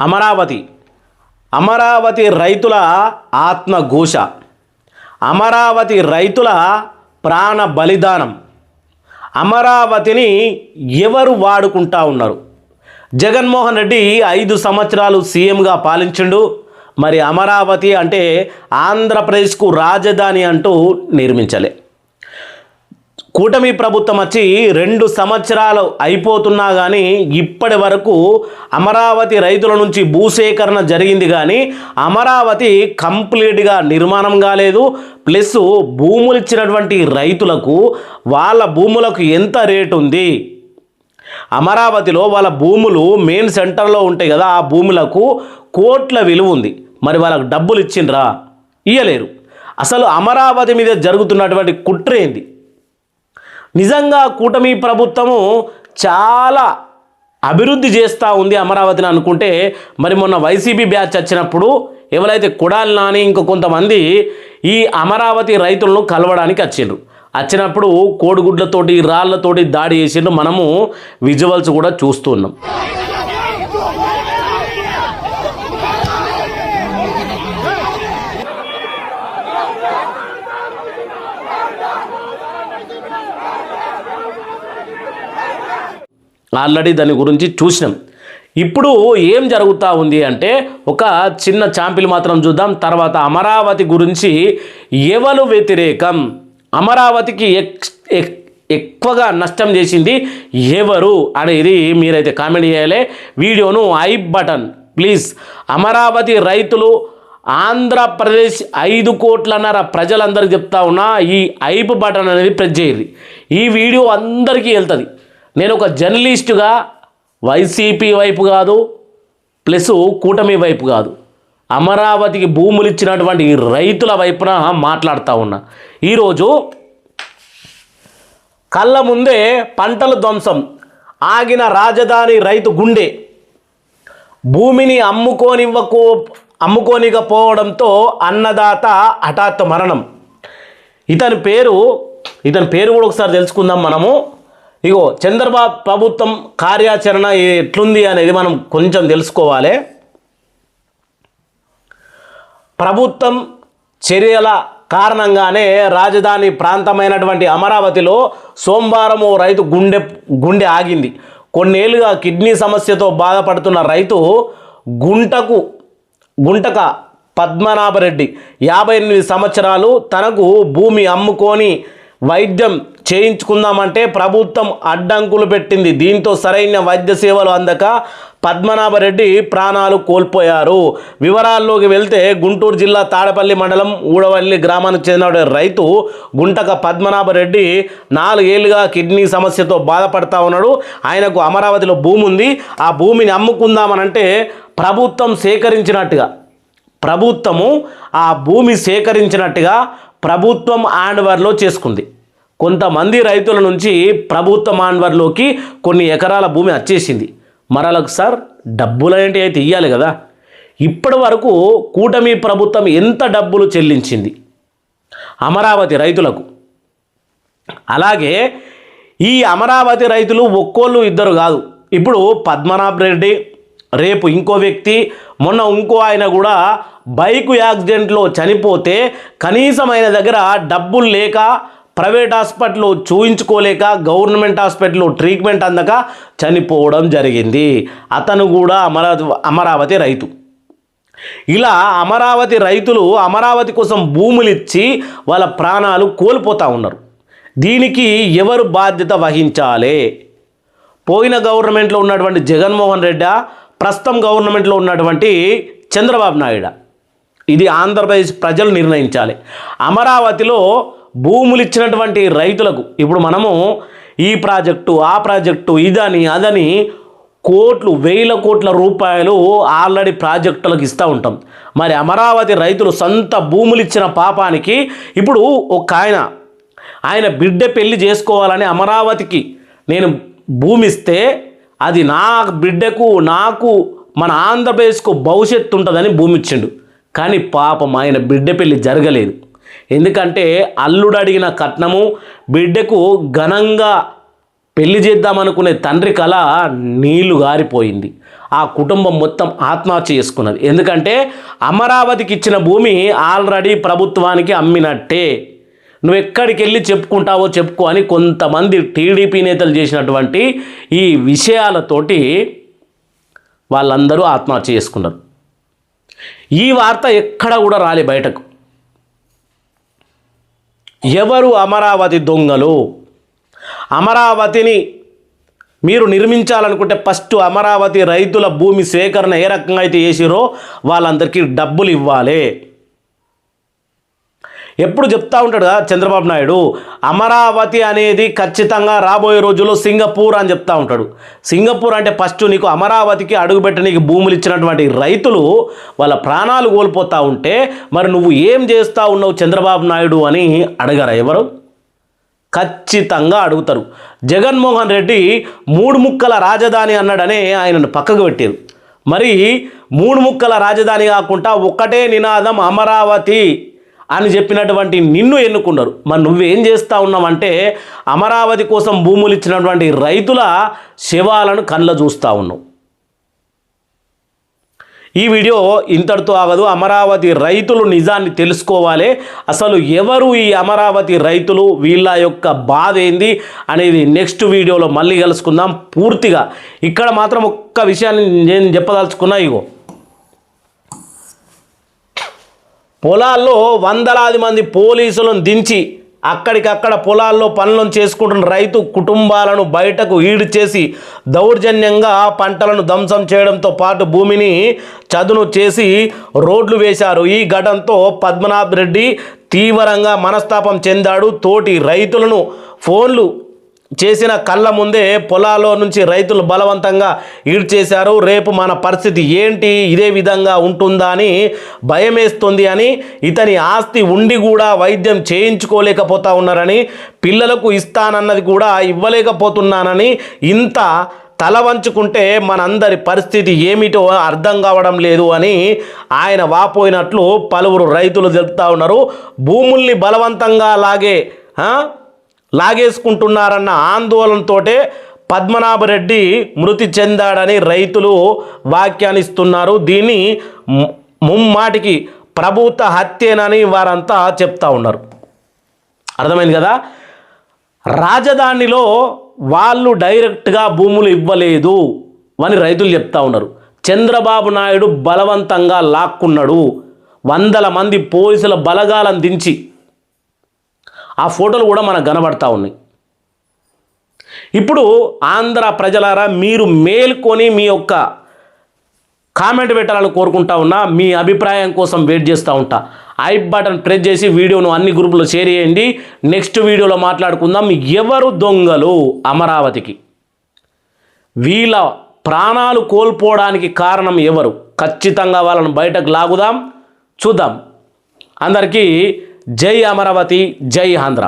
అమరావతి అమరావతి రైతుల ఆత్మఘోష, అమరావతి రైతుల ప్రాణ బలిదానం. అమరావతిని ఎవరు వాడుకుంటా ఉన్నారు? జగన్మోహన్ రెడ్డి 5 సంవత్సరాలు సీఎంగా పాలించిండు. మరి అమరావతి అంటే ఆంధ్రప్రదేశ్కు రాజధాని అంటూ నిర్మించలే. కూటమి ప్రభుత్వం వచ్చి 2 సంవత్సరాలు అయిపోతున్నా కానీ ఇప్పటి వరకు అమరావతి రైతుల నుంచి భూసేకరణ జరిగింది, కానీ అమరావతి కంప్లీట్గా నిర్మాణం కాలేదు. ప్లస్ భూములు ఇచ్చినటువంటి రైతులకు వాళ్ళ భూములకు ఎంత రేటు ఉంది? అమరావతిలో వాళ్ళ భూములు మెయిన్ సెంటర్లో ఉంటాయి కదా, ఆ భూములకు కోట్ల విలువ ఉంది. మరి వాళ్ళకు డబ్బులు ఇచ్చిండ్రా? ఇయ్యలేరు. అసలు అమరావతి మీద జరుగుతున్నటువంటి కుట్ర ఏంది? నిజంగా కూటమి ప్రభుత్వము చాలా అభివృద్ధి చేస్తూ ఉంది అమరావతిని అనుకుంటే, మరి మొన్న వైసీపీ బ్యాచ్ వచ్చినప్పుడు ఎవరైతే కొడాలి నాని ఇంకో కొంతమంది ఈ అమరావతి రైతులను కలవడానికి వచ్చినప్పుడు కోడిగుడ్లతోటి రాళ్లతోటి దాడి చేసిండ్రు. మనము విజువల్స్ కూడా చూస్తున్నాం. ఆల్రెడీ దాని గురించి చూసినాం. ఇప్పుడు ఏం జరుగుతూ ఉంది అంటే ఒక చిన్న చాంపిల్ మాత్రం చూద్దాం. తర్వాత అమరావతి గురించి ఎవరు వ్యతిరేకం, అమరావతికి ఎక్కువగా నష్టం చేసింది ఎవరు అనేది మీరైతే కామెంట్ చేయాలి. వీడియోను ఐప్ బటన్ ప్లీజ్. అమరావతి రైతులు ఆంధ్రప్రదేశ్ 5 కోట్లన్నర ప్రజలందరికీ చెప్తా ఉన్నా, ఈ ఐప్ బటన్ అనేది ప్రెస్ చేయరు. ఈ వీడియో అందరికీ వెళ్తుంది. నేను ఒక జర్నలిస్టుగా వైసీపీ వైపు కాదు, ప్లస్ కూటమి వైపు కాదు, అమరావతికి భూములు ఇచ్చినటువంటి రైతుల వైపున మాట్లాడుతూ ఉన్నా. ఈరోజు కళ్ళ ముందే పంటల ధ్వంసం, ఆగిన రాజధాని రైతు గుండె, భూమిని అమ్ముకోనికపోవడంతో అన్నదాత హఠాత్ మరణం. ఇతని పేరు కూడా ఒకసారి తెలుసుకుందాం మనము. ఇగో చంద్రబాబు ప్రభుత్వం కార్యాచరణ ఎట్లుంది అనేది మనం కొంచెం తెలుసుకోవాలి. ప్రభుత్వం చర్యల కారణంగానే రాజధాని ప్రాంతమైనటువంటి అమరావతిలో సోమవారం ఓ రైతు గుండె ఆగింది. కొన్నేళ్లుగా కిడ్నీ సమస్యతో బాధపడుతున్న రైతు గుంటక పద్మనాభరెడ్డి 58 సంవత్సరాలు. తనకు భూమి అమ్ముకొని వైద్యం చేయించుకుందామంటే ప్రభుత్వం అడ్డంకులు పెట్టింది. దీంతో సరైన వైద్య సేవలు అందక పద్మనాభరెడ్డి ప్రాణాలు కోల్పోయారు. వివరాల్లోకి వెళ్తే గుంటూరు జిల్లా తాడపల్లి మండలం ఊడవల్లి గ్రామానికి చెందిన రైతు గుంటక పద్మనాభరెడ్డి 4 ఏళ్లుగా కిడ్నీ సమస్యతో బాధపడతా ఉన్నాడు. ఆయనకు అమరావతిలో భూమి ఉంది. ఆ భూమిని అమ్ముకుందామనంటే ప్రభుత్వము ఆ భూమి సేకరించినట్టుగా ప్రభుత్వం హ్యాండ్ఓవర్లో చేసుకుంది. కొంతమంది రైతుల నుంచి ప్రభుత్వం హ్యాండ్ఓవర్లోకి కొన్ని ఎకరాల భూమి వచ్చేసింది. మరలకు సార్ డబ్బులు ఏంటి అయితే ఇవ్వాలి కదా. ఇప్పటి వరకు కూటమి ప్రభుత్వం ఎంత డబ్బులు చెల్లించింది అమరావతి రైతులకు? అలాగే ఈ అమరావతి రైతులు ఒక్కోళ్ళు ఇద్దరు కాదు. ఇప్పుడు పద్మనాభ రెడ్డి, రేపు ఇంకో వ్యక్తి, మొన్న ఇంకో ఆయన కూడా బైకు యాక్సిడెంట్లో చనిపోతే కనీసం ఆయన దగ్గర డబ్బులు లేక ప్రైవేట్ హాస్పిటల్లో చూయించుకోలేక గవర్నమెంట్ హాస్పిటల్లో ట్రీట్మెంట్ అందక చనిపోవడం జరిగింది. అతను కూడా అమరావతి రైతు. ఇలా అమరావతి రైతులు అమరావతి కోసం భూములు ఇచ్చి వాళ్ళ ప్రాణాలు కోల్పోతూ ఉన్నారు. దీనికి ఎవరు బాధ్యత వహించాలి? పోయిన గవర్నమెంట్లో ఉన్నటువంటి జగన్మోహన్ రెడ్డి, ప్రస్తుతం గవర్నమెంట్లో ఉన్నటువంటి చంద్రబాబు నాయుడు? ఇది ఆంధ్రప్రదేశ్ ప్రజలు నిర్ణయించాలి. అమరావతిలో భూములు ఇచ్చినటువంటి రైతులకు ఇప్పుడు మనము ఈ ప్రాజెక్టు, ఆ ప్రాజెక్టు, ఇదని అదని వేల కోట్ల రూపాయలు ఆల్రెడీ ప్రాజెక్టులకు ఇస్తూ ఉంటాం. మరి అమరావతి రైతులు సొంత భూములు ఇచ్చిన పాపానికి ఇప్పుడు ఒక ఆయన బిడ్డ పెళ్లి చేసుకోవాలని అమరావతికి నేను భూమి ఇస్తే అది నా బిడ్డకు, నాకు, మన ఆంధ్రప్రదేశ్కు భవిష్యత్తు ఉంటుందని భూమి ఇచ్చిండు. కానీ పాపం ఆయన బిడ్డ పెళ్లి జరగలేదు. ఎందుకంటే అల్లుడు అడిగిన కట్నము, బిడ్డకు ఘనంగా పెళ్లి చేద్దామనుకునే తండ్రి కళ నీళ్లు గారిపోయింది. ఆ కుటుంబం మొత్తం ఆత్మహత్య చేసుకున్నది. ఎందుకంటే అమరావతికి ఇచ్చిన భూమి ఆల్రెడీ ప్రభుత్వానికి అమ్మినట్టే. నువ్వు ఎక్కడికి వెళ్ళి చెప్పుకుంటావో చెప్పుకో అని కొంతమంది టీడీపీ నేతలు చేసినటువంటి ఈ విషయాలతోటి వాళ్ళందరూ ఆత్మహత్య చేసుకున్నారు. ఈ వార్త ఎక్కడ కూడా రాలే బయటకు. ఎవరు అమరావతి దొంగలు? అమరావతిని మీరు నిర్మించాలనుకుంటే ఫస్ట్ అమరావతి రైతుల భూమి సేకరణ ఏ రకంగా అయితే చేసిరో వాళ్ళందరికీ డబ్బులు ఇవ్వాలి. ఎప్పుడు చెప్తా ఉంటాడు కదా చంద్రబాబు నాయుడు, అమరావతి అనేది ఖచ్చితంగా రాబోయే రోజుల్లో సింగపూర్ అని చెప్తా ఉంటాడు. సింగపూర్ అంటే ఫస్ట్ నీకు అమరావతికి అడుగుపెట్టడానికి భూములు ఇచ్చినటువంటి రైతులు వాళ్ళ ప్రాణాలు కోల్పోతూ ఉంటే మరి నువ్వు ఏం చేస్తూ ఉన్నావు చంద్రబాబు నాయుడు అని అడగరా ఎవరు? ఖచ్చితంగా అడుగుతారు. జగన్మోహన్ రెడ్డి 3 ముక్కల రాజధాని అన్నాడనే ఆయనను పక్కకు పెట్టారు. మరి 3 ముక్కల రాజధాని కాకుండా ఒక్కటే నినాదం అమరావతి అని చెప్పినటువంటి నిన్ను ఎన్నుకున్నారు. మరి నువ్వేం చేస్తూ ఉన్నావంటే అమరావతి కోసం భూములు ఇచ్చినటువంటి రైతుల శవాలను కళ్ళ చూస్తూ ఉన్నావు. ఈ వీడియో ఇంతటితో ఆగదు. అమరావతి రైతులు నిజాన్ని తెలుసుకోవాలి. అసలు ఎవరు ఈ అమరావతి రైతులు, వీళ్ళ యొక్క బాధ ఏంది అనేది నెక్స్ట్ వీడియోలో మళ్ళీ కలుసుకుందాం పూర్తిగా. ఇక్కడ మాత్రం ఒక్క విషయాన్ని నేను చెప్పదలుచుకున్నా. ఇగో పొలాల్లో వందలాది మంది పోలీసులను దించి అక్కడికక్కడ పొలాల్లో పనులను చేసుకుంటున్న రైతు కుటుంబాలను బయటకు ఈడు చేసి దౌర్జన్యంగా పంటలను ధ్వంసం చేయడంతో పాటు భూమిని చదును చేసి రోడ్లు వేశారు. ఈ ఘటనతో పద్మనాభ్ రెడ్డి తీవ్రంగా మనస్తాపం చెందాడు. తోటి రైతులను ఫోన్లు చేసిన కళ్ళ ముందే పొలాల్లో నుంచి రైతులు బలవంతంగా ఈడ్చేశారు. రేపు మన పరిస్థితి ఏంటి, ఇదే విధంగా ఉంటుందా అని భయమేస్తుంది అని, ఇతని ఆస్తి ఉండి కూడా వైద్యం చేయించుకోలేకపోతా ఉన్నారని, పిల్లలకు ఇస్తానన్నది కూడా ఇవ్వలేకపోతున్నానని, ఇంత తల వంచుకుంటే మనందరి పరిస్థితి ఏమిటో అర్థం కావడం లేదు అని ఆయన వాపోయినట్లు పలువురు రైతులు చెప్తా ఉన్నారు. భూముల్ని బలవంతంగా లాగేసుకుంటున్నారన్న ఆందోళనతోటే పద్మనాభరెడ్డి మృతి చెందాడని రైతులు వ్యాఖ్యానిస్తున్నారు. దీన్ని ముమ్మాటికి ప్రభుత్వ హత్యేనని వారంతా చెప్తా ఉన్నారు. అర్థమైంది కదా? రాజధానిలో వాళ్ళు డైరెక్ట్గా భూములు ఇవ్వలేదు అని రైతులు చెప్తా ఉన్నారు. చంద్రబాబు నాయుడు బలవంతంగా లాక్కున్నాడు. 100 మంది పోలీసుల బలగాలను దించి ఆ ఫోటోలు కూడా మనకు కనబడతా ఉన్నాయి. ఇప్పుడు ఆంధ్ర ప్రజలారా మీరు మేల్కొని మీ యొక్క కామెంట్ పెట్టాలని కోరుకుంటా ఉన్నా. మీ అభిప్రాయం కోసం వెయిట్ చేస్తూ ఉంటా. ఐ బటన్ ప్రెస్ చేసి వీడియోను అన్ని గ్రూపుల్లో షేర్ చేయండి. నెక్స్ట్ వీడియోలో మాట్లాడుకుందాం. ఎవరు దొంగలు అమరావతికి, వీళ్ళ ప్రాణాలు కోల్పోవడానికి కారణం ఎవరు? ఖచ్చితంగా వాళ్ళను బయటకు లాగుదాం, చూద్దాం. అందరికీ జై అమరావతి, జై ఆంధ్ర.